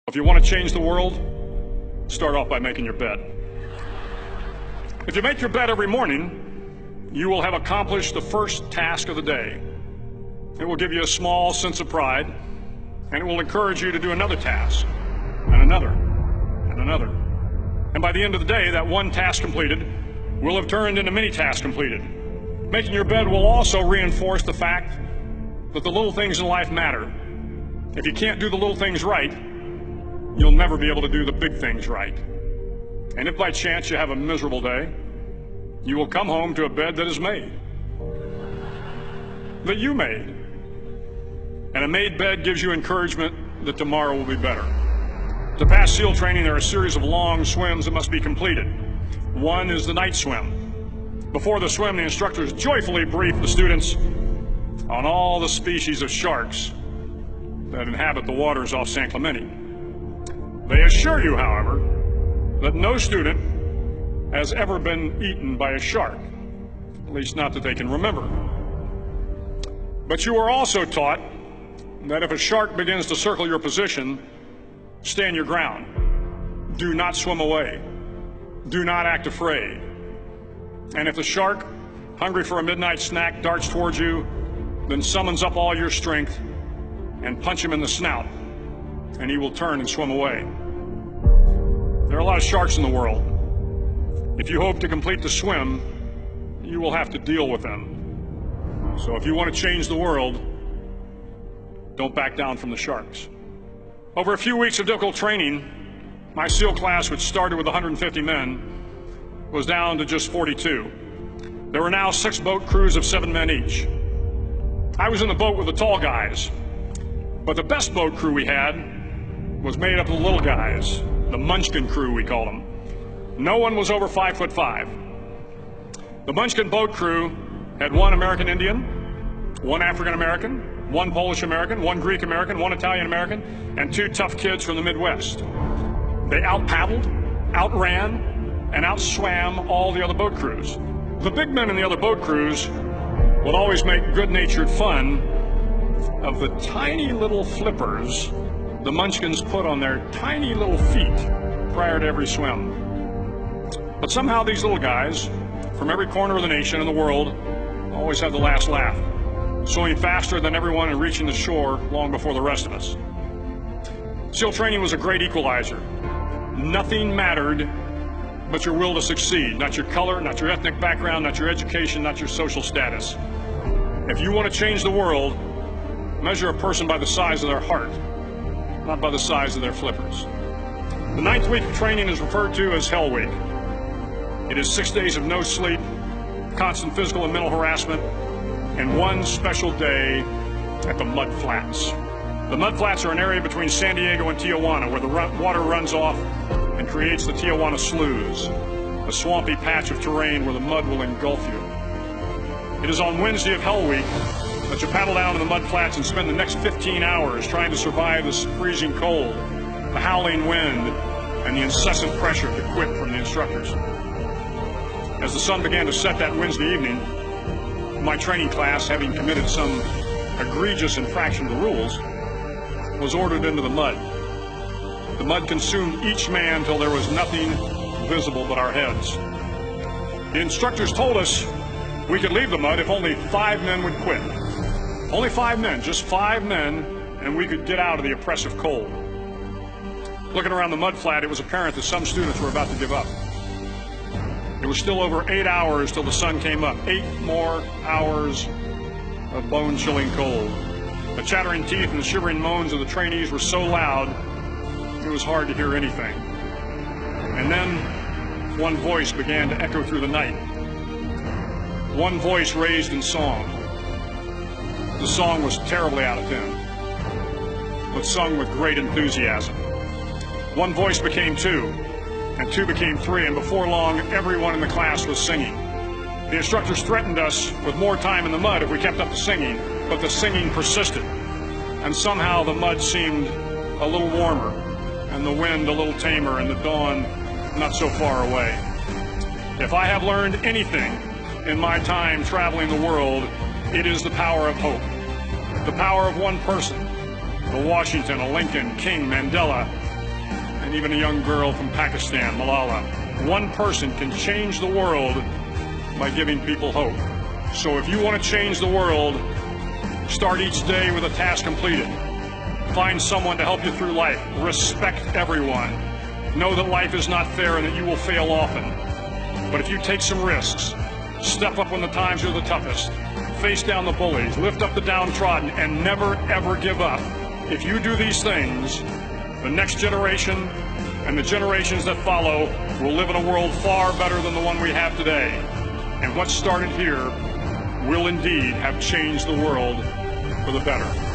If you want to change the world, start off by making your bed. If you make your bed every morning, you will have accomplished the first task of the day. It will give you a small sense of pride, and it will encourage you to do another task, and another, and another. And by the end of the day, that one task completed will have turned into many tasks completed. Making your bed will also reinforce the fact that the little things in life matter. If you can't do the little things right, you'll never be able to do the big things right. And if by chance you have a miserable day, you will come home to a bed that is made, that you made. And a made bed gives you encouragement that tomorrow will be better. To pass SEAL training, there are a series of long swims that must be completed. One is the night swim. Before the swim, the instructors joyfully brief the students on all the species of sharks that inhabit the waters off San Clemente. They assure you, however, that no student has ever been eaten by a shark, at least not that they can remember. But you are also taught that if a shark begins to circle your position, stand your ground. Do not swim away. Do not act afraid. And if the shark, hungry for a midnight snack, darts towards you, then summons up all your strength and punch him in the snout, and he will turn and swim away. There are a lot of sharks in the world. If you hope to complete the swim, you will have to deal with them. So if you want to change the world, don't back down from the sharks. Over a few weeks of difficult training, my SEAL class, which started with 150 men, was down to just 42. There were now 6 boat crews of 7 men each. I was in the boat with the tall guys, but the best boat crew we had was made up of the little guys, the Munchkin crew, we called them. No one was over 5'5". The Munchkin boat crew had 1 American Indian, 1 African American, 1 Polish American, 1 Greek American, 1 Italian American, and 2 tough kids from the Midwest. They out-paddled, outran, and outswam all the other boat crews. The big men in the other boat crews would always make good-natured fun of the tiny little flippers the Munchkins put on their tiny little feet prior to every swim. But somehow these little guys from every corner of the nation and the world always had the last laugh, swimming faster than everyone and reaching the shore long before the rest of us. SEAL training was a great equalizer. Nothing mattered but your will to succeed, not your color, not your ethnic background, not your education, not your social status. If you want to change the world, measure a person by the size of their heart, not by the size of their flippers. The 9th week of training is referred to as Hell Week. It is 6 days of no sleep, constant physical and mental harassment, and 1 special day at the Mud Flats. The Mud Flats are an area between San Diego and Tijuana where the water runs off and creates the Tijuana Sloughs, a swampy patch of terrain where the mud will engulf you. It is on Wednesday of Hell Week that you paddle down to the Mud Flats and spend the next 15 hours trying to survive the freezing cold, the howling wind, and the incessant pressure to quit from the instructors. As the sun began to set that Wednesday evening, my training class, having committed some egregious infraction of the rules, was ordered into the mud. The mud consumed each man till there was nothing visible but our heads. The instructors told us we could leave the mud if only 5 men would quit. Only 5 men, just 5 men, and we could get out of the oppressive cold. Looking around the mud flat, it was apparent that some students were about to give up. It was still over 8 hours till the sun came up. 8 more hours of bone-chilling cold. The chattering teeth and the shivering moans of the trainees were so loud, it was hard to hear anything. And then, one voice began to echo through the night. One voice raised in song. The song was terribly out of tune, but sung with great enthusiasm. One voice became 2, and 2 became 3, and before long, everyone in the class was singing. The instructors threatened us with more time in the mud if we kept up the singing, but the singing persisted, and somehow the mud seemed a little warmer, and the wind a little tamer, and the dawn not so far away. If I have learned anything in my time traveling the world, it is the power of hope, the power of one person, a Washington, a Lincoln, King, Mandela, and even a young girl from Pakistan, Malala. One person can change the world by giving people hope. So if you want to change the world, start each day with a task completed. Find someone to help you through life. Respect everyone. Know that life is not fair and that you will fail often. But if you take some risks, step up when the times are the toughest, face down the bullies, lift up the downtrodden, and never, ever give up. If you do these things, the next generation and the generations that follow will live in a world far better than the one we have today. And what started here will indeed have changed the world for the better.